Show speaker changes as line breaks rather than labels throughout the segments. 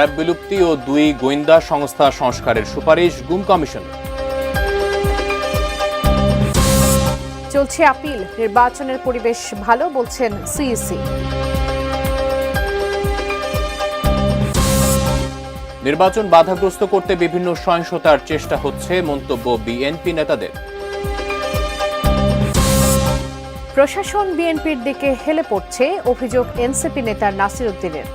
RAB বিলুপ্তি ও 2 গোয়েন্দা সংস্থা সংস্কারের সুপারিশ গুম কমিশন।
চলছে আপিল, নির্বাচনের পরিবেশ ভালো বলছেন সিইসি।
নির্বাচন বাধাগ্রস্ত করতে বিভিন্ন সহিংসতার চেষ্টা হচ্ছে, মন্তব্য বিএনপি নেতাদের।
প্রশাসন বিএনপির দিকে হেলে পড়ছে, অভিযোগ এনসিপি নেতা নাসির উদ্দিনের।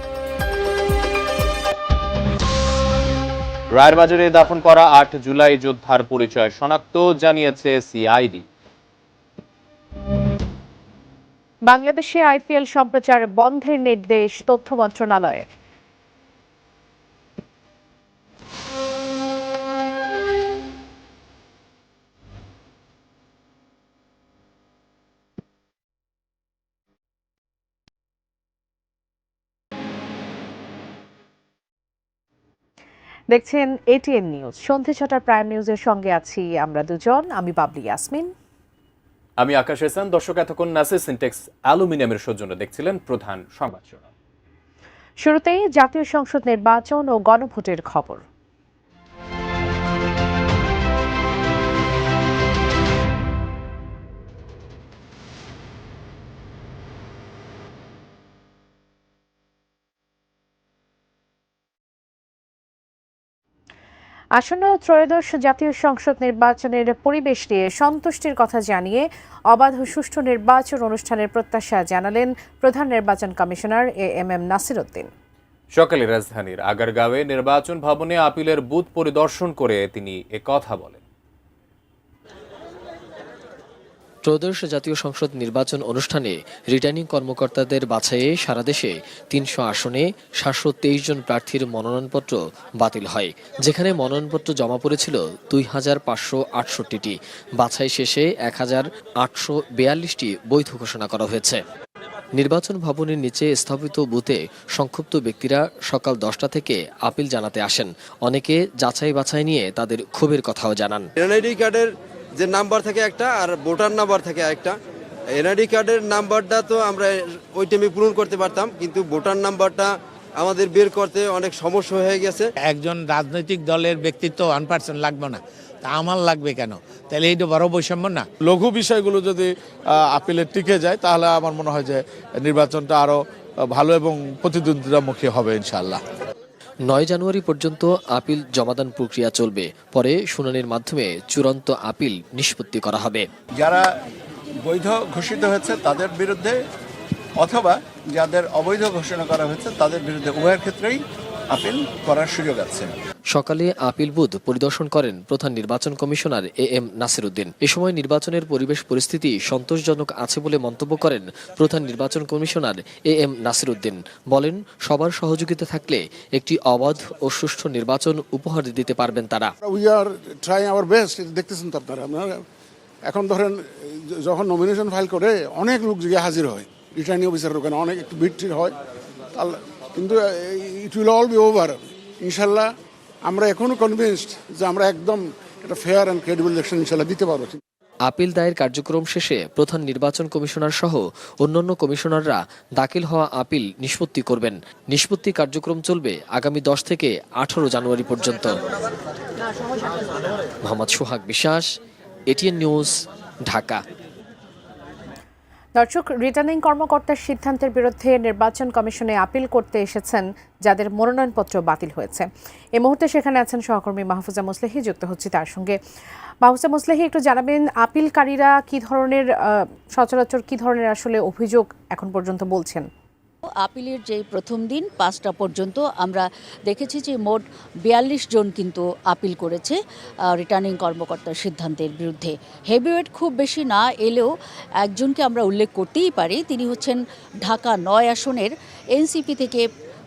রায়ের বাজারে দাফন করা 8 জুলাই যোদ্ধার পরিচয় শনাক্ত, জানিয়েছে সিআইডি।
বাংলাদেশে আইপিএল সম্প্রচার বন্ধের নির্দেশ তথ্য মন্ত্রণালয়ের। দেখছেন এটিএন নিউজ। সন্ধ্যে 6টার প্রাইম নিউজের সঙ্গে আছি আমরা দুজন, আমি বাবলি ইয়াসমিন,
আমি আকাশ হাসান। দর্শক, এতক্ষণ নাসির সিনটেক্স অ্যালুমিনিয়ামের সৌজন্যে দেখছিলেন প্রধান সংবাদ শিরোনাম।
শুরুতেই জাতীয় সংসদ নির্বাচন ও গণভোটের খবর। আসন্ন ত্রয়োদশ জাতীয় সংসদ নির্বাচনের পরিবেশ নিয়ে সন্তুষ্টির কথা জানিয়ে অবাধ ও সুষ্ঠু নির্বাচন অনুষ্ঠানের প্রত্যাশা জানালেন প্রধান নির্বাচন কমিশনার এএমএম নাসির উদ্দিন।
সকালে রাজধানীর আগারগাঁওয়ে নির্বাচন ভবনে আপিলের বুথ পরিদর্শন করে তিনি একথা বলেন।
ত্রয়োদশ জাতীয় সংসদ নির্বাচন অনুষ্ঠানে রিটার্নিং কর্মকর্তাদের বাছাইয়ে সারা দেশে 300 আসনে 723 জন প্রার্থীর মনোনয়নপত্র বাতিল হয়, যেখানে মনোনয়নপত্র জমা পড়েছিল 2568টি। বাছাই শেষে 1842টি বৈধ ঘোষণা করা হয়েছে। নির্বাচন ভবনের নিচে স্থাপিত বুথে সংক্ষুব্ধ ব্যক্তিরা সকাল 10টা থেকে আপিল জানাতে আসেন। অনেকে যাচাই বাছাই নিয়ে তাদের ক্ষোভের কথাও জানান।
এনআইডি কার্ডের যে নাম্বার থাকে একটা আর ভোটার নাম্বার থাকে একটা। এনআইডি কার্ডের নাম্বারটা তো আমরা ওই টাইমে পূরণ করতে পারতাম, কিন্তু ভোটার নাম্বারটা আমাদের বের করতে অনেক সমস্যা হয়ে গেছে।
একজন রাজনৈতিক দলের ব্যক্তিত্ব 1% লাগবে না, তা আমার লাগবে কেন? তাহলে এইটা বড় বৈষম্য না?
লঘু বিষয়গুলো যদি আপিলে টিকে যায় তাহলে আমার মনে হয় যে নির্বাচনটা আরো ভালো এবং প্রতিদ্বন্দ্বিতামুখী হবে ইনশাআল্লাহ।
9 জানুয়ারি পর্যন্ত আপিল জমাদান প্রক্রিয়া চলবে, পরে শুনানির মাধ্যমে চূড়ান্ত আপিল নিষ্পত্তি করা হবে।
যারা বৈধ ঘোষিত হয়েছে তাদের বিরুদ্ধে অথবা যাদের অবৈধ ঘোষণা করা হয়েছে তাদের বিরুদ্ধে উভয়ের ক্ষেত্রেই আপিল করার সুযোগ আছে।
সকালে আপিল বুথ পরিদর্শন করেন প্রধান নির্বাচন কমিশনার এএম নাসির উদ্দিন। এ সময় নির্বাচনের পরিবেশ পরিস্থিতি সন্তোষজনক আছে বলে মন্তব্য করেন প্রধান নির্বাচন কমিশনার এএম নাসির উদ্দিন। বলেন, সবার সহযোগিতা থাকলে একটি অবাধ ও সুষ্ঠু নির্বাচন উপহার দিতে পারবেন তারা।
We are trying our best. দেখতেছেন তো আপনারা, এখন ধরেন যখন নমিনেশন ফাইল করে অনেক লোক গিয়ে হাজির হয়, রিটার্নিং অফিসারের ওখানে অনেক একটু ভিড় হয়, কিন্তু it will all be over ইনশাল্লাহ। আমরা এখনো কনভিন্সড যে আমরা একদম একটা ফেয়ার অ্যান্ড ক্রেডিবল ইলেকশন ইনশাল্লাহ দিতে পারবো।
আপিল দায়ের কার্যক্রম শেষে প্রধান নির্বাচন কমিশনার সহ অন্যান্য কমিশনাররা দাখিল হওয়া আপিল নিষ্পত্তি করবেন। নিষ্পত্তি কার্যক্রম চলবে আগামী 10 থেকে 18 জানুয়ারি পর্যন্ত। মোহাম্মদ সোহাগ বিশ্বাস, এটিএন নিউজ, ঢাকা।
দর্শক, রিটার্নিং কর্মকর্তার সিদ্ধান্তের বিরুদ্ধে নির্বাচন কমিশনে আপিল করতে এসেছেন যাদের মনোনয়নপত্র বাতিল হয়েছে। এই মুহূর্তে সেখানে আছেন সহকর্মী মাহফুজা মুসলেহি, যুক্ত হচ্ছে তার সঙ্গে। মাহফুজা মুসলেহি, একটু জানাবেন আপিলকারীরা কি ধরনের সচরাচর কি ধরনের আসলে অভিযোগ এখন পর্যন্ত বলছেন?
আপিলের যে প্রথম দিন 5টা পর্যন্ত আমরা দেখেছি যে মোট 42 জন কিন্তু আপিল করেছে রিটার্নিং কর্মকর্তার সিদ্ধান্তের বিরুদ্ধে। হেভিওয়েট খুব বেশি না এলেও একজনকে আমরা উল্লেখ করতেই পারি, তিনি হচ্ছেন ঢাকা 9 আসনের এনসিপি থেকে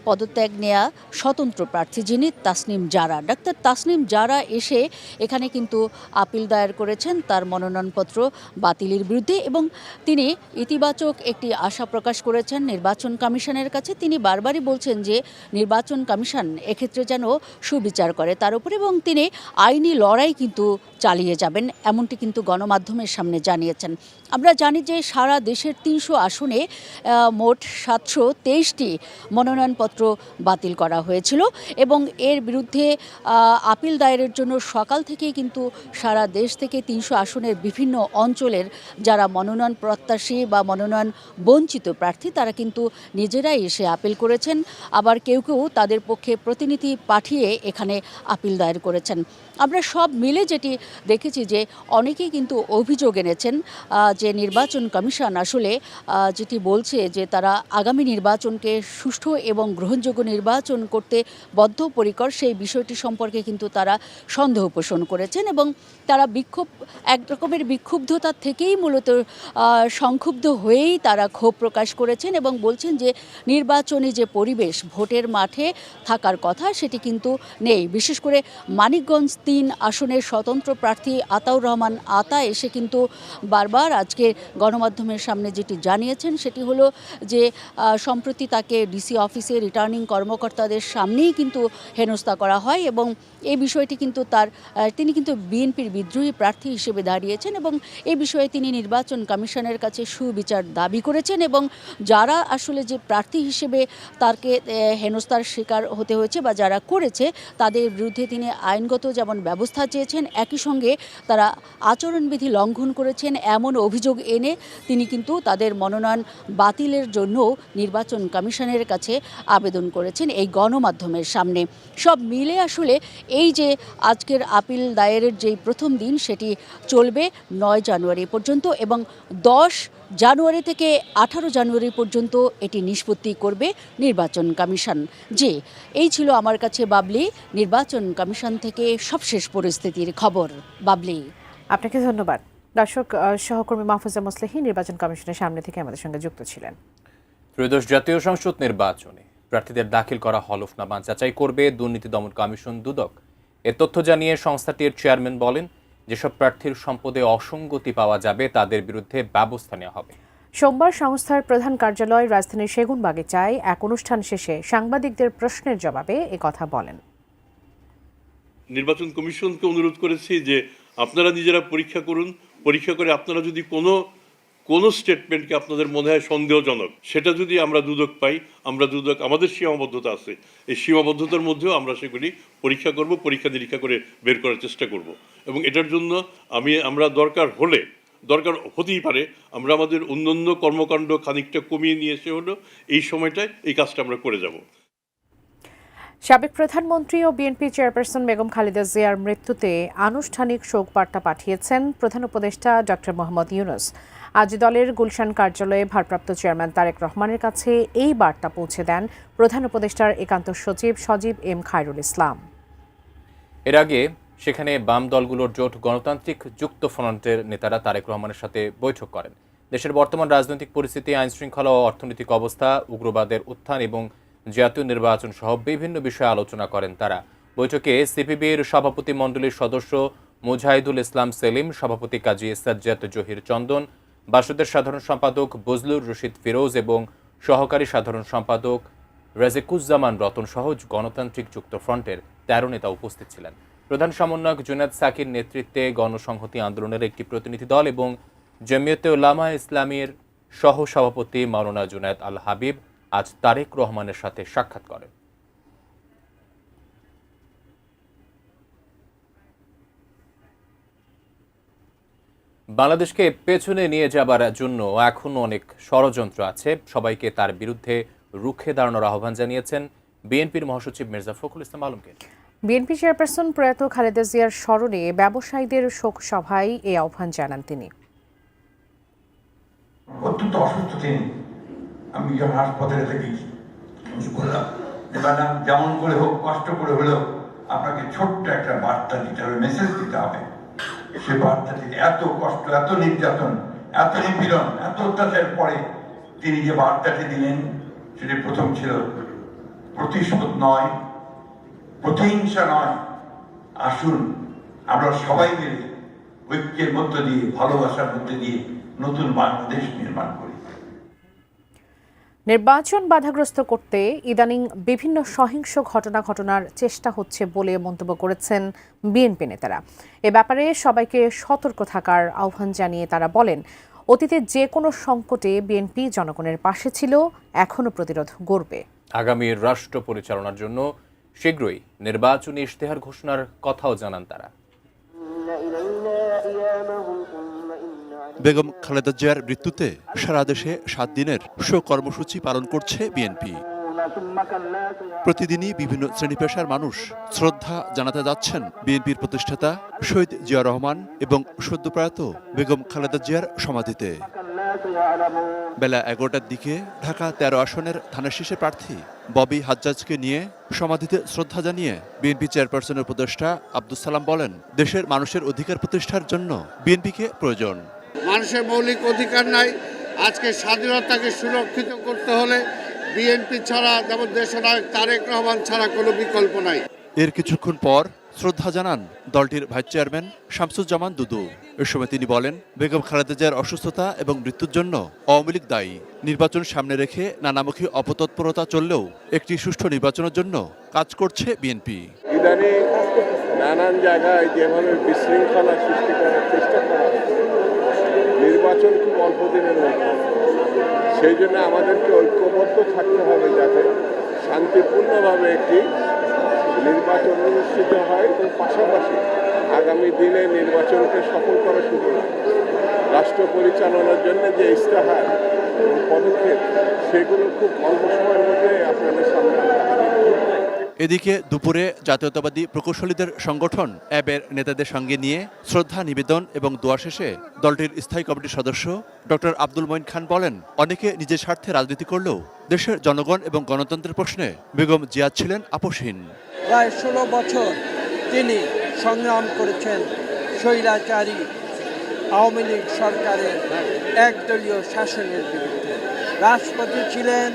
পদত্যাগ নেয়া স্বতন্ত্র প্রার্থী, যিনি তাসনিম জারা। ডাক্তার তাসনিম জারা এসে এখানে কিন্তু আপিল দায়ের করেছেন তার মনোনয়নপত্র বাতিলের বিরুদ্ধে, এবং তিনি ইতিবাচক একটি আশা প্রকাশ করেছেন নির্বাচন কমিশনের কাছে। তিনি বারবারই বলছেন যে নির্বাচন কমিশন এক্ষেত্রে যেন সুবিচার করে তার উপর, এবং তিনি আইনি লড়াই কিন্তু চালিয়ে যাবেন, এমনটি কিন্তু গণমাধ্যমের সামনে জানিয়েছেন। আমরা জানি যে সারা দেশের 300 আসনে মোট 723টি মনোনয়নপত্র শুধুমাত্র বাতিল করা হয়েছিল এবং এর বিরুদ্ধে আপিল দায়েরের জন্য সকাল থেকেই কিন্তু সারা দেশ থেকে ৩০০ আসনের বিভিন্ন অঞ্চলের যারা মনোনয়ন প্রত্যাশী বা মনোনয়ন বঞ্চিত প্রার্থী তারা কিন্তু নিজেরাই এসে আপিল করেছেন। আবার কেউ কেউ তাদের পক্ষে প্রতিনিধি পাঠিয়ে এখানে আপিল দায়ের করেছেন। আমরা সব মিলে যেটি দেখেছি যে অনেকেই কিন্তু অভিযোগ এনেছেন যে নির্বাচন কমিশন আসলে যেটি বলছে যে তারা আগামী নির্বাচনকে সুষ্ঠু এবং গ্রহণযোগ্য নির্বাচন করতে বদ্ধপরিকর, সেই বিষয়টি সম্পর্কে কিন্তু তারা সন্দেহ পোষণ করেছেন এবং তারা এক রকমের বিক্ষুব্ধতার থেকেই মূলত সংক্ষুব্ধ হয়েই তারা ক্ষোভ প্রকাশ করেছেন এবং বলছেন যে নির্বাচনী যে পরিবেশ ভোটের মাঠে থাকার কথা সেটি কিন্তু নেই। বিশেষ করে মানিকগঞ্জ ৩ আসনের স্বতন্ত্র প্রার্থী আতাউর রহমান আতা এসে কিন্তু বারবার আজকে গণমাধ্যমের সামনে যেটি জানিয়েছেন সেটি হলো যে সম্প্রতি তাকে ডিসি অফিসে রিটার্নিং কর্মকর্তাদের সামনেই কিন্তু হেনস্থা করা হয় এবং এই বিষয়টি কিন্তু তিনি কিন্তু বিএনপির বিদ্রোহী প্রার্থী হিসেবে দাঁড়িয়েছেন এবং এই বিষয়ে তিনি নির্বাচন কমিশনের কাছে সুবিচার দাবি করেছেন এবং যারা আসলে যে প্রার্থী হিসেবে তাকে হেনস্থার শিকার হতে হয়েছে বা যারা করেছে তাদের বিরুদ্ধে তিনি আইনগত যেমন ব্যবস্থা চেয়েছেন, একই সঙ্গে তারা আচরণবিধি লঙ্ঘন করেছেন এমন অভিযোগ এনে তিনি কিন্তু তাদের মনোনয়ন বাতিলের জন্য নির্বাচন কমিশনের কাছে আবেদন করেছেন এই গণমাধ্যমের সামনে। সব মিলে আসলে এই যে আজকের আপিল দায়েরের যেই প্রথম দিন সেটি চলবে ৯ জানুয়ারি পর্যন্ত এবং ১০ জানুয়ারি থেকে ১৮ জানুয়ারি পর্যন্ত এটি নিষ্পত্তি করবে নির্বাচন কমিশন। এই ছিল আমার কাছে বাবলি নির্বাচন কমিশন থেকে সবশেষ পরিস্থিতির খবর। বাবলি,
আপনাকে ধন্যবাদ। দর্শক, সহকর্মী মাহফুজা মুসলিহি নির্বাচন কমিশনের সামনে থেকে আমাদের সঙ্গে যুক্ত ছিলেন।
ত্রয়োদশ জাতীয় সংসদ নির্বাচনে প্রার্থীদের দাখিল করা হলফনামা যাচাই করবে দুর্নীতি দমন কমিশন দুদক। এ তথ্য জানিয়ে সংস্থাটির চেয়ারম্যান বলেন, যেসব প্রার্থীর সম্পদে অসঙ্গতি পাওয়া যাবে তাদের বিরুদ্ধে ব্যবস্থা নেওয়া হবে।
সোমবার সংস্থার প্রধান কার্যালয় রাজধানীর সেগুনবাগিচায় এক অনুষ্ঠান শেষে সাংবাদিকদের প্রশ্নের জবাবে একথা বলেন।
নির্বাচন কমিশনকে অনুরোধ করেছি যে আপনারা নিজেরা পরীক্ষা করুন, পরীক্ষা করে আপনারা যদি কোনো স্টেটমেন্টকে আপনাদের মনে হয় সন্দেহজনক, সেটা যদি আমরা দুদক পাই, আমাদের সীমাবদ্ধতা আছে, এই সীমাবদ্ধতার মধ্যেও আমরা সেগুলি পরীক্ষা করব, পরীক্ষা নিরীক্ষা করে বের করার চেষ্টা করব এবং এটার জন্য আমরা দরকার হতেই পারে আমরা আমাদের অন্যান্য কর্মকাণ্ড খানিকটা কমিয়ে নিয়ে এসে হলো এই সময়টায় এই কাজটা আমরা করে যাব।
সাবেক প্রধানমন্ত্রী ও বিএনপি চেয়ারপারসন বেগম খালেদা জিয়ার মৃত্যুতে আনুষ্ঠানিক শোক বার্তা পাঠিয়েছেন প্রধান উপদেষ্টা ডক্টর মোহাম্মদ ইউনূস। আজ দলের গুলশান কার্যালয়ে ভারপ্রাপ্ত চেয়ারম্যান তারেক রহমানের কাছে এই বার্তা পৌঁছে দেন প্রধান উপদেষ্টার একান্ত সচিব সজীব এম খায়রুল ইসলাম।
এর আগে সেখানে বাম দলগুলোর জোট গণতান্ত্রিক যুক্ত ফ্রন্টের নেতারা তারেক রহমানের সাথে বৈঠক করেন। দেশের বর্তমান রাজনৈতিক পরিস্থিতি, আইনশৃঙ্খলা ও অর্থনৈতিক অবস্থা, উগ্রবাদের উত্থান এবং জাতীয় নির্বাচন সহ বিভিন্ন বিষয়ে আলোচনা করেন তারা। বৈঠকে সিপিবির সভাপতি মণ্ডলীর সদস্য মুজাহিদুল ইসলাম সেলিম, সভাপতি কাজী সাজ্জাদ জহির চন্দন, বাসুদের সাধারণ সম্পাদক বজলুর রশিদ ফিরোজ এবং সহকারী সাধারণ সম্পাদক রাজিকুজ্জামান রতন সহ গণতান্ত্রিক যুক্ত ফ্রন্টের ১৩ নেতা উপস্থিত ছিলেন। প্রধান সমন্বয়ক জুনায়েদ সাকির নেতৃত্বে গণসংহতি আন্দোলনের একটি প্রতিনিধি দল এবং জমিয়তে উলামা ইসলামীর সহ সভাপতি মাওলানা জুনায়েদ আল হাবিব আজ তারেক রহমানের সাথে সাক্ষাৎ করেন। বাংলাদেশকে পেছনে নিয়ে যাবার জন্য এখনো অনেক ষড়যন্ত্র আছে, সবাইকে তার বিরুদ্ধে রুখে দাঁড়ানোর আহ্বান জানিয়েছেন বিএনপির মহাসচিব মির্জা ফখরুল ইসলাম আলমগীর।
বিএনপি চেয়ারপারসন প্রয়াত খালেদা জিয়ার স্মরণে ব্যবসায়ীদের শোক সভায় এই আহ্বান জানান তিনি।
অত্যন্ত অসুস্থ তিনি, আমি যখন হাসপাতালে থেকে বললাম যে ম্যাডাম যেমন করে হোক কষ্ট করে হলেও আপনাকে ছোট্ট একটা বার্তা দিতে হবে, মেসেজ দিতে হবে। সে বার্তাটি এত কষ্ট, এত নির্যাতন, এত নিপীড়ন, এত অত্যাচারের পরে তিনি যে বার্তাটি দিলেন সেটি প্রথম ছিল প্রতিশোধ নয়, প্রতিহিংসা নয়, আসুন আমরা সবাই মিলে ঐক্যের মধ্য দিয়ে, ভালোবাসার মধ্যে দিয়ে নতুন বাংলাদেশ নির্মাণ করি।
নির্বাচন বাধাগ্রস্ত করতে ইদানিং বিভিন্ন সহিংস ঘটনার চেষ্টা হচ্ছে বলে মন্তব্য করেছেন বিএনপি নেতারা। এ ব্যাপারে সবাইকে সতর্ক থাকার আহ্বান জানিয়ে তারা বলেন, অতীতে যে কোনো সংকটে বিএনপি জনগণের পাশে ছিল, এখনও প্রতিরোধ গড়বে।
আগামীর রাষ্ট্র পরিচালনার জন্য শীঘ্রই নির্বাচনী ইশতেহার ঘোষণার কথাও জানান তারা।
বেগম খালেদা জিয়ার মৃত্যুতে সারা দেশে 7 দিনের শোক কর্মসূচি পালন করছে বিএনপি। প্রতিদিনই বিভিন্ন শ্রেণী পেশার মানুষ শ্রদ্ধা জানাতে যাচ্ছেন বিএনপির প্রতিষ্ঠাতা শহীদ জিয়া রহমান এবং সদ্যপ্রয়াত বেগম খালেদা জিয়ার সমাধিতে। বেলা 11টার দিকে ঢাকা 13 আসনের ধানের প্রার্থী ববি হাজ্জাজকে নিয়ে সমাধিতে শ্রদ্ধা জানিয়ে বিএনপি চেয়ারপারসনের উপদেষ্টা আব্দুস সালাম বলেন, দেশের মানুষের অধিকার প্রতিষ্ঠার জন্য বিএনপিকে প্রয়োজন।
মানুষের মৌলিক অধিকার নাই, আজকে স্বাধীনতাকে সুরক্ষিত করতে হলে বিএনপি ছাড়া, যেমন দেশনায়ক তারেক রহমান ছাড়া কোনো বিকল্প নাই।
এর কিছুক্ষণ পর শ্রদ্ধা জানান দলটির ভাইস চেয়ারম্যান শামসুজ্জামান দুদু। এ সময় তিনি বলেন, বেগম খালেদা জিয়ার অসুস্থতা এবং মৃত্যুর জন্য আওয়ামী লীগ দায়ী। নির্বাচন সামনে রেখে নানামুখী অপতৎপরতা চললেও একটি সুষ্ঠু নির্বাচনের জন্য কাজ করছে বিএনপি।
ইদানিং নানান জায়গায় যেভাবে বিশৃঙ্খলা সৃষ্টি করার চেষ্টা করা হচ্ছে, নির্বাচন খুব অল্প দিনের মধ্যে, সেই জন্য আমাদেরকে ঐক্যবদ্ধ থাকতে হবে যাতে শান্তিপূর্ণভাবে একটি নির্বাচন অনুষ্ঠিত হয় এবং পাশাপাশি আগামী দিনে নির্বাচনকে সফল করা শুরু রাষ্ট্র পরিচালনার জন্য যে ইশতেহার এবং পদক্ষেপ, সেগুলো খুব অল্প সময়ের মধ্যে আপনাদের সামনে
এদিকে দুপুরে জাতীয়তাবাদী প্রকৌশলীদের সংগঠন অ্যাবের নেতাদের সঙ্গে নিয়ে শ্রদ্ধা নিবেদন এবং দোয়া শেষে দলটির স্থায়ী কমিটির সদস্য ডক্টর আব্দুল মঈন খান বলেন, অনেকে নিজের স্বার্থে রাজনীতি করলেও দেশের জনগণ এবং গণতন্ত্রের প্রশ্নে বেগম জিয়া ছিলেন আপোষহীন।
প্রায় 16 বছর তিনি সংগ্রাম করেছেন স্বৈরাচারী আওয়ামী লীগ সরকারের একদলীয় শাসনের বিরুদ্ধে। রাষ্ট্রপতি ছিলেন,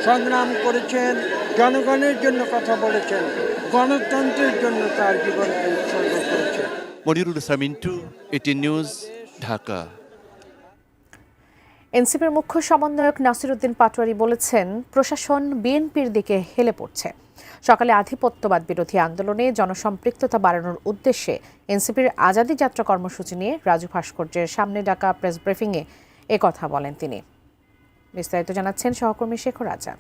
সংগ্রাম করেছেন, জনগণের জন্য কথা বলেছেন, গণতন্ত্রের জন্য তার জীবনকে উৎসর্গ করেছেন।
Monirul Islam Mintu, ATN news, Dhaka.
এনসিপির মুখ্য সমন্বয়ক নাসির উদ্দিন পাটোয়ারি বলেছেন, প্রশাসন বিএনপির দিকে হেলে পড়ছে। সকালে আধিপত্যবাদ বিরোধী আন্দোলনে জনসম্পৃক্ততা বাড়ানোর উদ্দেশ্যে এনসিপির আজাদী যাত্রা কর্মসূচি নিয়ে রাজু ভাস্কর্যের সামনে ডাকা প্রেস ব্রিফিংয়ে একথা বলেন তিনি। বিস্তারিত জানাচ্ছেন সহকর্মী শেখর আজাদ।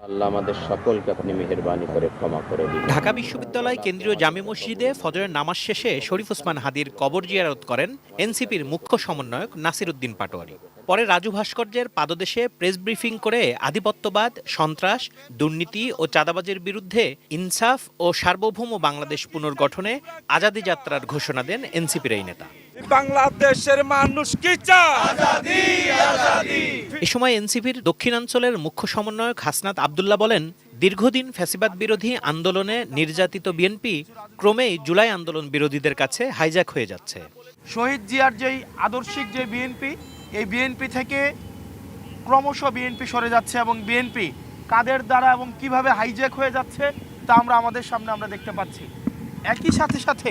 আল্লাহ আমাদের সকলকে আপনি মেহেরবানি করে ক্ষমা করে দিন।
ঢাকা বিশ্ববিদ্যালয় কেন্দ্রীয় জামে মসজিদে ফজরের নামাজ শেষে শরীফ ওসমান হাদির কবর জিয়ারত করেন এনসিপির মুখ্য সমন্বয়ক নাসির উদ্দিন পাটোয়ারি। পরে রাজু ভাস্কর্যের পাদদেশে প্রেস ব্রিফিং করে আধিপত্যবাদ, সন্ত্রাস, দুর্নীতি ও চাঁদাবাজির বিরুদ্ধে ইনসাফ ও সার্বভৌম বাংলাদেশ পুনর্গঠনে আজাদী যাত্রার ঘোষণা দেন এনসিপির এই নেতা।
বাংলাদেশের মানুষ কি চায়? আজাদী,
আজাদী। এ সময় এনসিপির দক্ষিণাঞ্চলের মুখ্য সমন্বয়ক হাসনাত আব্দুল্লাহ বলেন, দীর্ঘদিন ফ্যাসিবাদ বিরোধী আন্দোলনে নির্যাতিত বিএনপি ক্রমেই জুলাই আন্দোলন বিরোধীদের কাছে হাইজ্যাক হয়ে যাচ্ছে।
শহীদ জিয়ার যেই আদর্শিক যে বিএনপি, এই বিএনপি থেকে ক্রমশ বিএনপি সরে যাচ্ছে এবং বিএনপি কাদের দ্বারা এবং কিভাবে হাইজ্যাক হয়ে যাচ্ছে তা আমরা আমাদের সামনে আমরা দেখতে পাচ্ছি। একই সাথে সাথে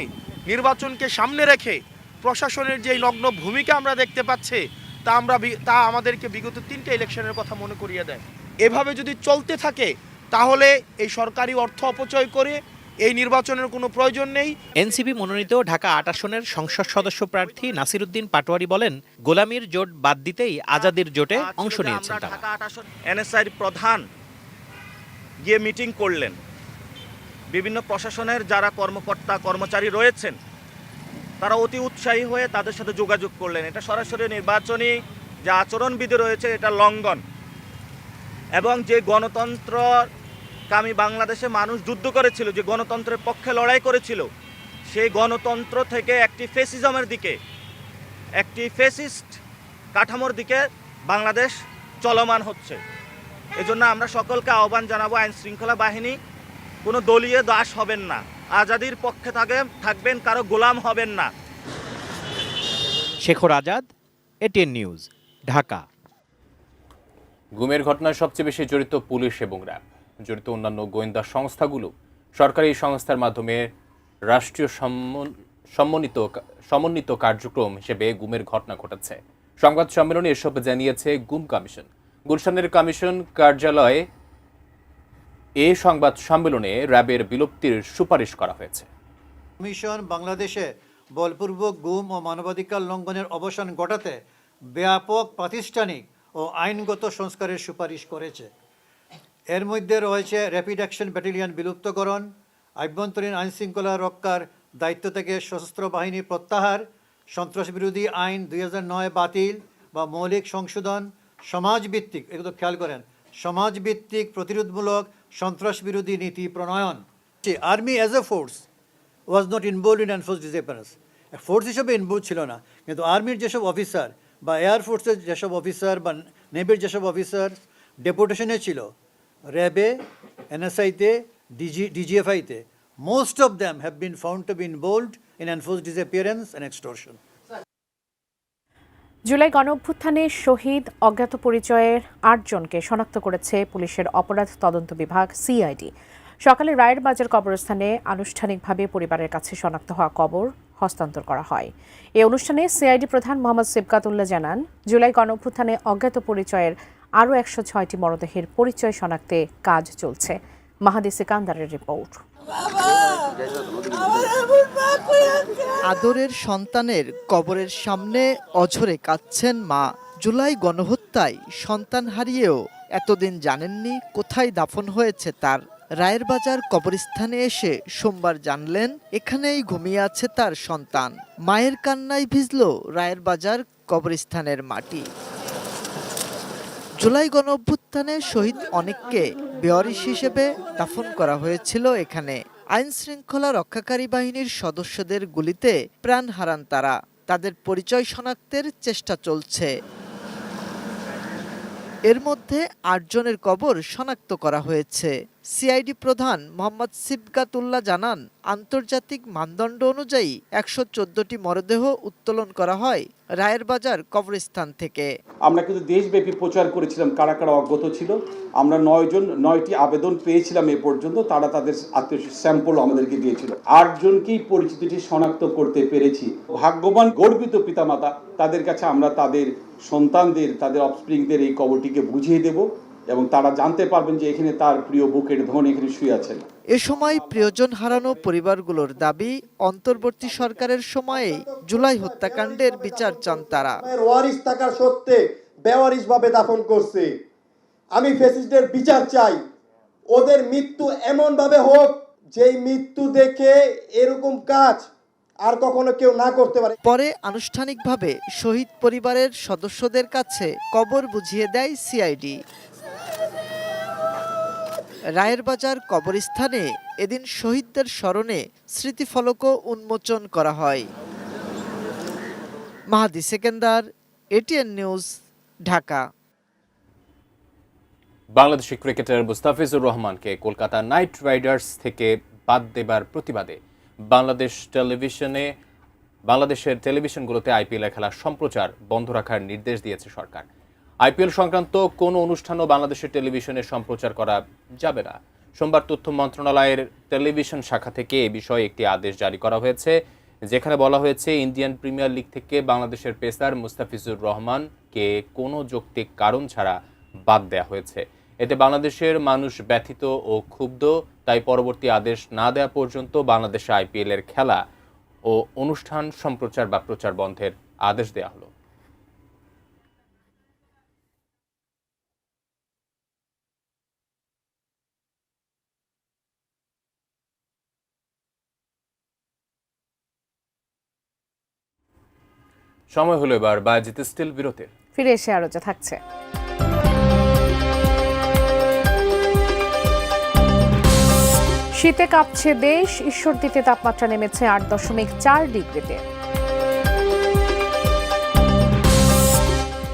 নির্বাচনকে সামনে রেখে প্রশাসনের যে নগ্ন ভূমিকা আমরা দেখতে পাচ্ছি তা আমাদেরকে বিগত 3টে ইলেকশনের কথা মনে করিয়ে দেয়। এভাবে যদি চলতে থাকে তাহলে এই সরকারি অর্থ অপচয় করে এই নির্বাচনের কোনো প্রয়োজন নেই।
এনসিপি মনোনীত ঢাকা 8 আসনের সংসদ সদস্য প্রার্থী নাসির উদ্দিন পাটোয়ারি বলেন, গোলামীর জোট বাদ দিতেই আজাদির জোটে অংশ নিয়েছেন তারা।
এনএসআইর প্রধান গিয়ে মিটিং করলেন, বিভিন্ন প্রশাসনের যারা কর্মকর্তা কর্মচারী রয়েছেন তারা অতি উৎসাহী হয়ে তাদের সাথে যোগাযোগ করলেন। এটা সরাসরি নির্বাচনী যে আচরণবিধি রয়েছে এটা লঙ্ঘন, এবং যে গণতন্ত্রকামী বাংলাদেশে মানুষ যুদ্ধ করেছিল, যে গণতন্ত্রের পক্ষে লড়াই করেছিল, সেই গণতন্ত্র থেকে একটি ফেসিজমের দিকে, একটি ফেসিস্ট কাঠামোর দিকে বাংলাদেশ চলমান হচ্ছে। এজন্য আমরা সকলকে আহ্বান জানাবো, আইন শৃঙ্খলা বাহিনী কোনো দলীয় দাস হবেন না, আজাদির পক্ষে থাকবেন, কারো গোলাম হবেন না।
Shekhar Azad, ATN news, Dhaka.
গুমের ঘটনায় সবচেয়ে বেশি জড়িত পুলিশ এবং র্যাব। জড়িত অন্যান্য গোয়েন্দা সংস্থাগুলো সরকারি সংস্থার মাধ্যমে রাষ্ট্রীয় সমন্বিত কার্যক্রম হিসেবে গুমের ঘটনা ঘটাচ্ছে। সংবাদ সম্মেলনে এসব জানিয়েছে গুম কমিশন। গুলশানের কমিশন কার্যালয়ে এই সংবাদ সম্মেলনে র্যাবের বিলুপ্তির সুপারিশ করা হয়েছে।
কমিশন বাংলাদেশে বলপূর্বক গুম ও মানবাধিকার লঙ্ঘনের অবসান ঘটাতে ব্যাপক প্রাতিষ্ঠানিক ও আইনগত সংস্কারের সুপারিশ করেছে। এর মধ্যে রয়েছে র্যাপিড অ্যাকশন ব্যাটালিয়ন বিলুপ্তকরণ, আভ্যন্তরীণ আইনশৃঙ্খলা রক্ষার দায়িত্ব থেকে সশস্ত্র বাহিনী প্রত্যাহার, সন্ত্রাস বিরোধী আইন 2009 বাতিল বা মৌলিক সংশোধন, সমাজভিত্তিক, এগুলো খেয়াল করেন, সমাজভিত্তিক প্রতিরোধমূলক সন্ত্রাস বিরোধী নীতি প্রণয়ন। Army as a force was not involve in enforce disappearance, force হিসেবে ইনভলভ ছিল না, কিন্তু আর্মির যেসব অফিসার বা এয়ারফোর্সের যেসব অফিসার বা নেভির যেসব অফিসার ডেপুটেশনে ছিল, র্যাবে, এনএসআইতে, ডিজিএফআইতে, most of them have been found to be involved in enforced disappearance and extortion.
July গণঅভ্যুত্থানে শহীদ অজ্ঞাত পরিচয়ের 8 জনকে শনাক্ত করেছে পুলিশের অপরাধ তদন্ত বিভাগ সিআইডি। সকালে রায়ের বাজার কবরস্থানে আনুষ্ঠানিকভাবে পরিবারের কাছে শনাক্ত হওয়া কবর হস্তান্তর করা হয়। এই অনুষ্ঠানে সিআইডি প্রধান মোহাম্মদ সিবকাতুল্লাহ জানান, জুলাই গণঅভ্যুত্থানে অজ্ঞাত পরিচয়ের আরও 106টি মরদেহের পরিচয় শনাক্তে কাজ চলছে। মাহাদি সিকান্দারের রিপোর্ট।
আদরের সন্তানের কবরের সামনে অঝরে কাঁদছেন মা। জুলাই গণহত্যায় সন্তান হারিয়েও এতদিন জানেননি কোথায় দাফন হয়েছে তার। রায়ের বাজার কবরস্থানে এসে সোমবার জানলেন এখানেই ঘুমিয়ে আছে তার সন্তান। মায়ের কান্নায় ভিজল রায়ের বাজার কবরস্থানের মাটি। জুলাই গণঅভ্যুত্থানে শহীদ অনেককে বেওয়ারিশ হিসেবে দাফন করা হয়েছিল এখানে। আইন শৃঙ্খলা রক্ষাকারী বাহিনীর সদস্যদের গুলিতে প্রাণ হারান তারা। তাদের পরিচয় শনাক্তের চেষ্টা চলছে। এর মধ্যে 8 জনের কবর শনাক্ত করা হয়েছে। সিআইডি প্রধান মোহাম্মদ সিবকাতুল্লাহ জানান, আন্তর্জাতিক মানদণ্ড অনুযায়ী 114টি মরদেহ উত্তোলন করা হয় রায়ের বাজার কবরস্থান থেকে।
আমরা কিন্তু দেশব্যাপী প্রচার করেছিলাম কারা কারা অজ্ঞাত ছিল। আমরা 9টি আবেদন পেয়েছিলাম এ পর্যন্ত। তারা তাদের আত্মীয় স্যাম্পল আমাদেরকে দিয়েছিল। 8 জনকেই পরিচিতিটি শনাক্ত করতে পেরেছি। ভাগ্যবান গর্বিত পিতামাতা, তাদের কাছে আমরা তাদের সন্তানদের, তাদের অফস্প্রিংদের এই কবরটিকে বুঝিয়ে দেব এবং তারা জানতে পারবেন যে এখানে তার প্রিয় বুকের ধন এখানে শুয়ে আছেন।
এ সময় প্রিয়জন হারানো পরিবারগুলোর দাবি, অন্তর্বর্তী সরকারের সময়ে জুলাই হত্যাকাণ্ডের বিচার চান তারা।
ওয়ারিশ থাকার সত্ত্বে বেওয়ারিশ ভাবে দাফন করছে। আমি ফ্যাসিস্টদের বিচার চাই। ওদের মৃত্যু এমন ভাবে হোক যেই মৃত্যু দেখে এরকম কাজ আর কখনো কেউ না করতে পারে।
পরে আনুষ্ঠানিকভাবে শহীদ পরিবারের সদস্যদের কাছে কবর বুঝিয়ে দেয় সিআইডি। রায়ের বাজার কবরস্থানে এদিন শহীদদের স্মরণে স্মৃতিফলকও উন্মোচন করা হয়। Mahadi Sekendar, ATN news, Dhaka.
Bangladeshi cricketer Mustafizur রহমানকে কলকাতা নাইট রাইডার্স থেকে বাদ দেবার প্রতিবাদে বাংলাদেশের টেলিভিশনগুলোতে আইপিএলের খেলা সম্প্রচার বন্ধ রাখার নির্দেশ দিয়েছে সরকার। আইপিএল সংক্রান্ত কোনো অনুষ্ঠানও বাংলাদেশের টেলিভিশনে সম্প্রচার করা যাবে না। সোমবার তথ্য মন্ত্রণালয়ের টেলিভিশন শাখা থেকে এ বিষয়ে একটি আদেশ জারি করা হয়েছে, যেখানে বলা হয়েছে ইন্ডিয়ান প্রিমিয়ার লিগ থেকে বাংলাদেশের পেসার মুস্তাফিজুর রহমানকে কোনো যৌক্তিক কারণ ছাড়া বাদ দেওয়া হয়েছে। এতে বাংলাদেশের মানুষ ব্যথিত ও ক্ষুব্ধ। তাই পরবর্তী আদেশ না দেওয়া পর্যন্ত বাংলাদেশে আইপিএলের খেলা ও অনুষ্ঠান সম্প্রচার বা প্রচার বন্ধের আদেশ দেওয়া হলো। সময় হলো এবার বাজিত স্টিল বিরতির।
ফিরে এসে আরো যা থাকছে। শীতে কাঁপছে দেশ। ঈশ্বরদীতে তাপমাত্রা নেমেছে 8.4 ডিগ্রিতে।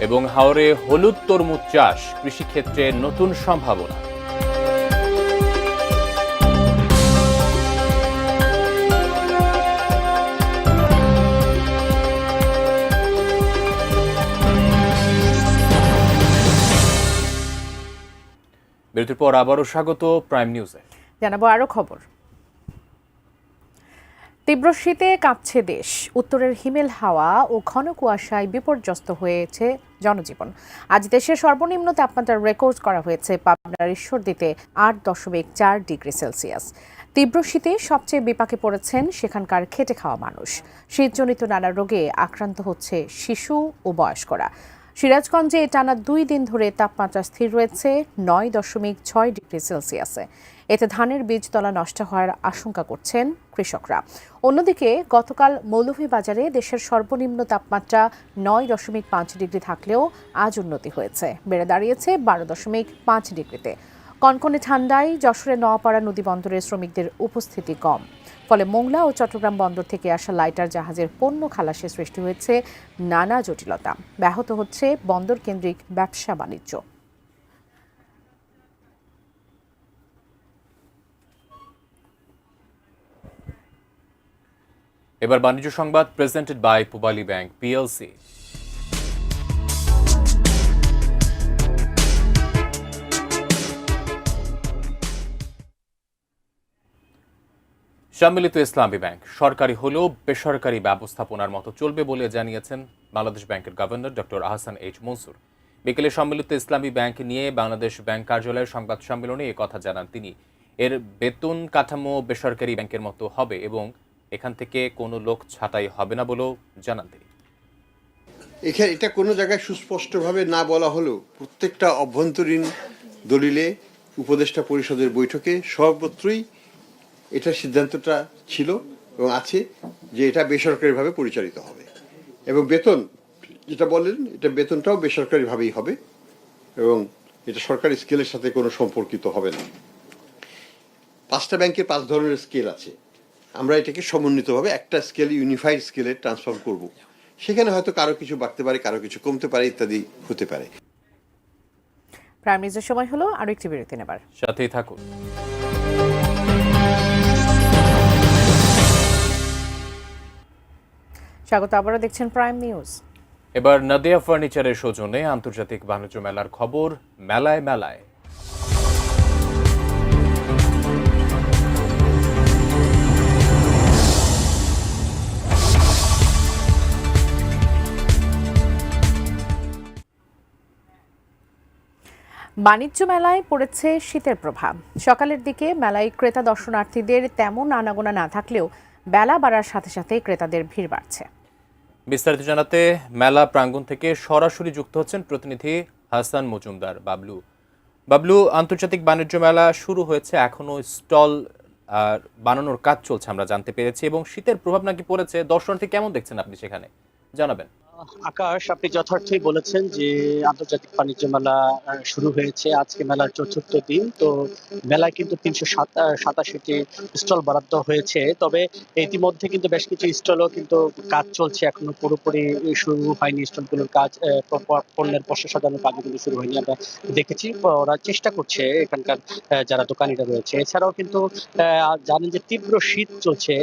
এবং হাওরে হলুদ তরমুজ চাষ, কৃষিক্ষেত্রে নতুন সম্ভাবনা। বিরতির পর আবারও স্বাগত প্রাইম নিউজে।
জানাবো আরো খবর। তীব্র শীতে কাঁপছে দেশ। উত্তরের হিমেল হাওয়া ও ঘন কুয়াশায় বিপর্যস্ত হয়েছে জনজীবন। আজ দেশের সর্বনিম্ন তাপমাত্রা রেকর্ড করা হয়েছে পাবনার ঈশ্বরদীতে 8.4 ডিগ্রি সেলসিয়াস। তীব্র শীতে সবচেয়ে বিপাকে পড়েছেন সেখানকার খেটে খাওয়া মানুষ। শীতজনিত নানা রোগে আক্রান্ত হচ্ছে শিশু ও বয়স্করা। সিরাজগঞ্জে টানা 2 দিন ধরে তাপমাত্রা স্থির রয়েছে 9.6 ডিগ্রি সেলসিয়াসে। এতে ধানের বীজতলা নষ্ট হওয়ার আশঙ্কা করছেন কৃষকরা। অন্যদিকে গতকাল মৌলভীবাজারে দেশের সর্বনিম্ন তাপমাত্রা 9.5 ডিগ্রি থাকলেও আজ উন্নতি হয়েছে, বেড়ে দাঁড়িয়েছে 12.5 ডিগ্রিতে। কনকনে ঠান্ডায় যশোরের নোয়াপাড়া নদী বন্দরের শ্রমিকদের উপস্থিতি কম, ফলে মোংলা ও চট্টগ্রাম বন্দর থেকে আসা লাইটার জাহাজের পণ্য খালাসে সৃষ্টি হয়েছে নানা জটিলতা। ব্যাহত হচ্ছে বন্দর কেন্দ্রিক ব্যবসা বাণিজ্য।
এবার বাণিজ্য সংবাদ presented by Pubali bank PLC. Sammilito Islami bank সরকারি হলেও বেসরকারি ব্যবস্থাপনার মতো চলবে বলে জানিয়েছেন বাংলাদেশ ব্যাংকের governor doctor Ahsan H Mansur. বিকেলে সম্মিলিত ইসলামী ব্যাংক নিয়ে বাংলাদেশ ব্যাংক কার্যালয়ের সংবাদ সম্মেলনে এ কথা জানান তিনি। এর বেতন কাঠামো বেসরকারি ব্যাংকের মতো হবে এবং এখান থেকে কোনো লোক ছাঁটাই হবে না বলেও জানান তিনি।
এখানে এটা কোনো জায়গায় সুস্পষ্টভাবে না বলা হলেও প্রত্যেকটা অভ্যন্তরীণ দলিলে উপদেষ্টা পরিষদের বৈঠকে সর্বত্রই এটার সিদ্ধান্তটা ছিল এবং আছে যে এটা বেসরকারিভাবে পরিচালিত হবে এবং বেতন যেটা বললেন এটা বেতনটাও বেসরকারিভাবেই হবে এবং এটা সরকারি স্কেলের সাথে কোনো সম্পর্কিত হবে না। 5টা ব্যাংকের 5 ধরনের স্কেল আছে, আমরা এটাকে সমন্বিতভাবে একটা স্কেল ইউনিফাইড স্কেলে ট্রান্সফর্ম করব। সেখানে হয়তো কারো কিছু বাড়তে পারে, কারো কিছু কমতে পারে, ইত্যাদি হতে পারে।
প্রাইম নিউজের সময় হলো আরো একটি বিরতি নেবার,
সাথেই থাকুন।
স্বাগত, আবারও দেখছেন প্রাইম নিউজ।
এবার নাদিয়া ফার্নিচারের সৌজন্যে আন্তর্জাতিক বাণিজ্য মেলার খবর মেলায় মেলায়।
বাণিজ্য মেলায় পড়েছে শীতের প্রভাব। সকালের দিকে মেলায় ক্রেতা দর্শনার্থীদের তেমন আনাগোনা না থাকলেও বেলা বাড়ার সাথে সাথে ক্রেতাদের ভিড় বাড়ছে।
বিস্তারিত জানাতে মেলা প্রাঙ্গণ থেকে সরাসরি যুক্ত হচ্ছেন প্রতিনিধি হাসান মজুমদার। বাবলু, আন্তর্জাতিক বাণিজ্য মেলা শুরু হয়েছে, এখনো স্টল বানানোর কাজ চলছে আমরা জানতে পেরেছি, এবং শীতের প্রভাব নাকি পড়েছে। দর্শনার্থী কেমন দেখছেন আপনি সেখানে, জানাবেন।
আকাশ, আপনি যথার্থই বলেছেন যে আন্তর্জাতিক বাণিজ্য মেলা শুরু হয়েছে, আজকে মেলার ৪র্থ দিন। তো মেলায় কিন্তু ৩87টি স্টল বরাদ্দ হয়েছে, তবে ইতিমধ্যে কিন্তু বেশ কিছু স্টলও কিন্তু কাজ চলছে, এখনো পুরোপুরি শুরু হয়নি স্টলগুলোর কাজ। পণ্যের পসরা সাজানোর কাজও কিন্তু শুরু হয়নি, আমরা দেখেছি। ওরা চেষ্টা করছে এখানকার যারা দোকানিরা রয়েছে। এছাড়াও কিন্তু জানেন যে তীব্র শীত চলছে,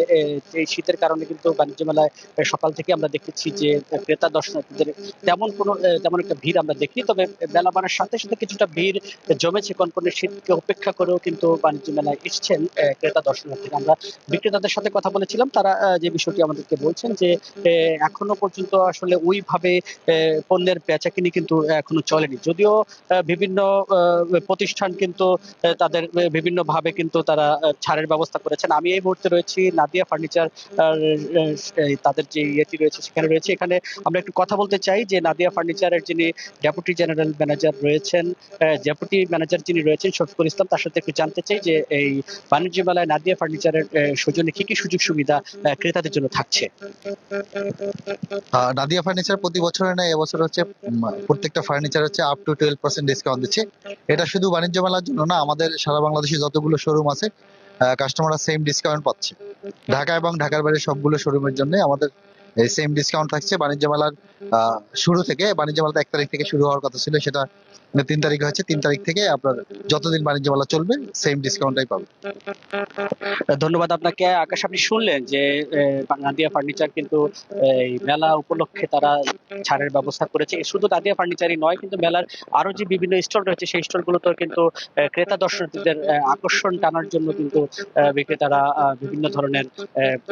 এই শীতের কারণে কিন্তু বাণিজ্য মেলায় সকাল থেকে আমরা দেখেছি যে ক্রেতা দর্শনার্থীদের তেমন একটা ভিড় আমরা দেখি, তবে মেলা বাড়ার সাথে সাথে কিছুটা ভিড় জমেছে। কনকনে শীতকে উপেক্ষা করেও কিন্তু বাণিজ্য মেলায় এসেছেন ক্রেতা দর্শনার্থীরা। আমরা বিক্রেতাদের সাথে কথা বলেছিলাম, তারা যে বিষয়টি আমাদেরকে বলছেন যে এখনো পর্যন্ত আসলে ওইভাবে পণ্যের বেচাকিনি কিন্তু এখনো চলেনি, যদিও বিভিন্ন প্রতিষ্ঠান কিন্তু তাদের বিভিন্নভাবে কিন্তু তারা ছাড়ের ব্যবস্থা করেছেন। আমি এই মুহূর্তে রয়েছি নাদিয়া ফার্নিচার, তাদের যে ইয়েটি রয়েছে সেখানে রয়েছে। এখানে আমরা একটু কথা বলতে চাই যে নাদিয়া ফার্নিচারের যিনি ডেপুটি জেনারেল ম্যানেজার রয়েছেন, ডেপুটি ম্যানেজার যিনি রয়েছেন শফিকুল ইসলাম, তার সাথে একটু জানতে চাই যে এই বাণিজ্য মেলায় নাদিয়া ফার্নিচারের সৌজন্যে কি কি সুযোগ সুবিধা ক্রেতাদের জন্য থাকছে।
নাদিয়া ফার্নিচার প্রতি বছরের নয়, এবছর হচ্ছে প্রত্যেকটা ফার্নিচার হচ্ছে আপ টু 12% ডিসকাউন্ট দিচ্ছে। এটা শুধু বাণিজ্য মেলার জন্য না, আমাদের সারা বাংলাদেশে যতগুলো শোরুম আছে কাস্টমাররা সেম ডিসকাউন্ট পাচ্ছে। ঢাকা এবং ঢাকার বাইরে সবগুলো শোরুমের জন্য আমাদের এই সেম ডিসকাউন্ট থাকছে। বাণিজ্য মেলার শুরু থেকে, বাণিজ্য মেলাটা 1 তারিখ থেকে শুরু হওয়ার কথা ছিল, সেটা 3 তারিখ হয়েছে। 3 তারিখ থেকে আপনার যতদিন বাণিজ্য মেলা চলবে সেম ডিসকাউন্টটাই পাবেন।
ধন্যবাদ আপনাকে। আকাশ, আপনি শুনলেন যে নাদিয়া ফার্নিচার কিন্তু এই মেলা উপলক্ষে তারা ছাড়ের ব্যবস্থা করেছে। শুধু নাদিয়া ফার্নিচারই নয়, কিন্তু মেলার আরো যে বিভিন্ন স্টল রয়েছে সেই স্টলগুলোতে কিন্তু ক্রেতা দর্শনার্থীদের আকর্ষণ টানার জন্য কিন্তু বিক্রেতারা বিভিন্ন ধরনের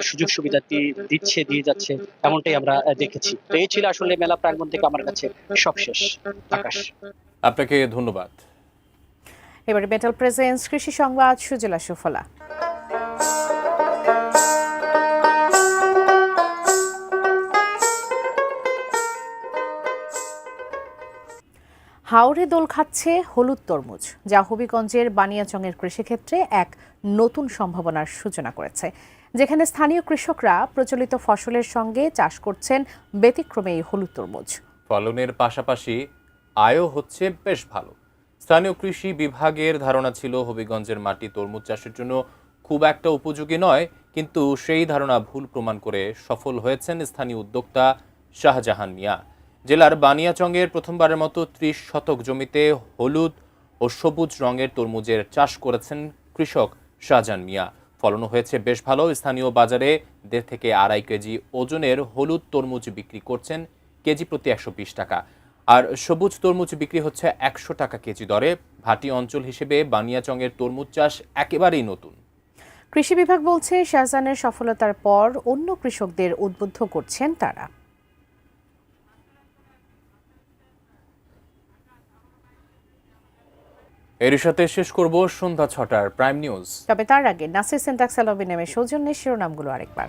সুযোগ সুবিধা দিয়ে যাচ্ছে, এমনটাই আমরা দেখেছি। তো এই ছিল আসলে মেলা প্রাঙ্গণ থেকে আমার কাছে সবশেষ। আকাশ,
আপনাকে ধন্যবাদ।
এবারে মেটাল প্রেজেন্স কৃষি সংবাদ সুজলা সুফলা। হাওরে দোল খাচ্ছে হলুদ তরমুজ, যা হবিগঞ্জের বানিয়াচংয়ের কৃষিক্ষেত্রে এক নতুন সম্ভাবনার সূচনা করেছে। যেখানে স্থানীয় কৃষকরা প্রচলিত ফসলের সঙ্গে চাষ করছেন ব্যতিক্রমে এই হলুদ তরমুজ।
ফলনের পাশাপাশি আয়ও হচ্ছে বেশ ভালো। স্থানীয় কৃষি বিভাগের ধারণা ছিল হবিগঞ্জের মাটি তরমুজ চাষের জন্য খুব একটা উপযোগী নয়, কিন্তু সেই ধারণা ভুল প্রমাণ করে সফল হয়েছেন স্থানীয় উদ্যোক্তা শাহজাহান মিয়া। জেলার বানিয়াচংয়ের প্রথমবারের মতো ৩০ শতক জমিতে হলুদ ও সবুজ রঙের তরমুজের চাষ করেছেন কৃষক শাহজাহান মিয়া। ফলনও হয়েছে বেশ ভালো। স্থানীয় বাজারে ১.৫ থেকে ২.৫ কেজি ওজনের হলুদ তরমুজ বিক্রি করছেন কেজি প্রতি ১২০ টাকা, আর সবুজ তরমুজ বিক্রি হচ্ছে ১০০ টাকা কেজি দরে। ভাটি অঞ্চল হিসেবে বানিয়াচংয়ের তরমুজ চাষ একেবারেই নতুন।
কৃষি বিভাগ বলছে, শাহজাহানের সফলতার পর অন্য কৃষকদের উদ্বুদ্ধ করছেন তারা।
এর সাথে শেষ করব সন্ধ্যা ৬টার প্রাইম নিউজ।
তবে তার আগে নাসির সিনট্যাক্স অ্যালবিনেমের সৌজন্যে শিরোনামগুলো আরেকবার।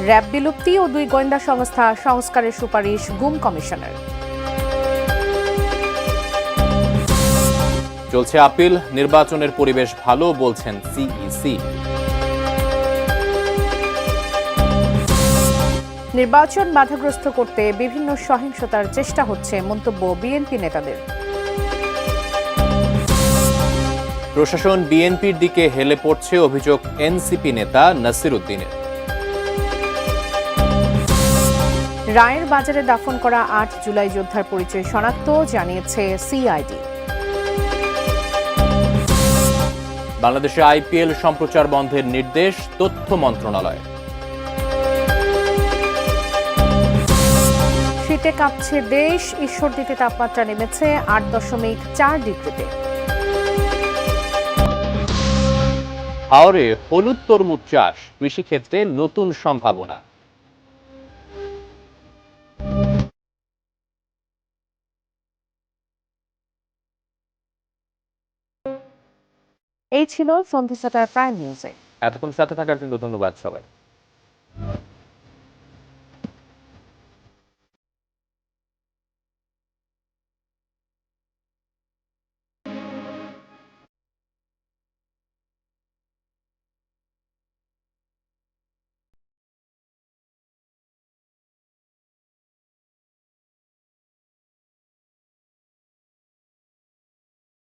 র্যাব বিলুপ্তি ও ২ গোয়েন্দা সংস্থা সংস্কারের সুপারিশ গুম কমিশনের।
চলছে আপিল, নির্বাচনের পরিবেশ ভালো বলছেন সিইসি।
নির্বাচন বাধাগ্রস্ত করতে বিভিন্ন সহিংসতার চেষ্টা হচ্ছে, মন্তব্য বিএনপি নেতাদের।
প্রশাসন বিএনপির দিকে হেলে পড়ছে, অভিযোগ এনসিপি নেতা নাসির উদ্দিনের।
রায়ের বাজারে দাফন করা ৮ জুলাই যোদ্ধার পরিচয় শনাক্ত, জানিয়েছে সিআইডি।
বাংলাদেশে আইপিএল সম্প্রচার বন্ধের নির্দেশ তথ্য মন্ত্রণালয়।
শীতে কাঁপছে দেশ, ঈশ্বরদীতে তাপমাত্রা নেমেছে ৮.৪ ডিগ্রিতে।
হাওরে হলুদ তরমুজ চাষ, কৃষিক্ষেত্রে নতুন সম্ভাবনা।
এই ছিল সন্ধ্যা ৭টার প্রাইম নিউজে।
এতক্ষণ সাথে থাকার জন্য ধন্যবাদ সবাই।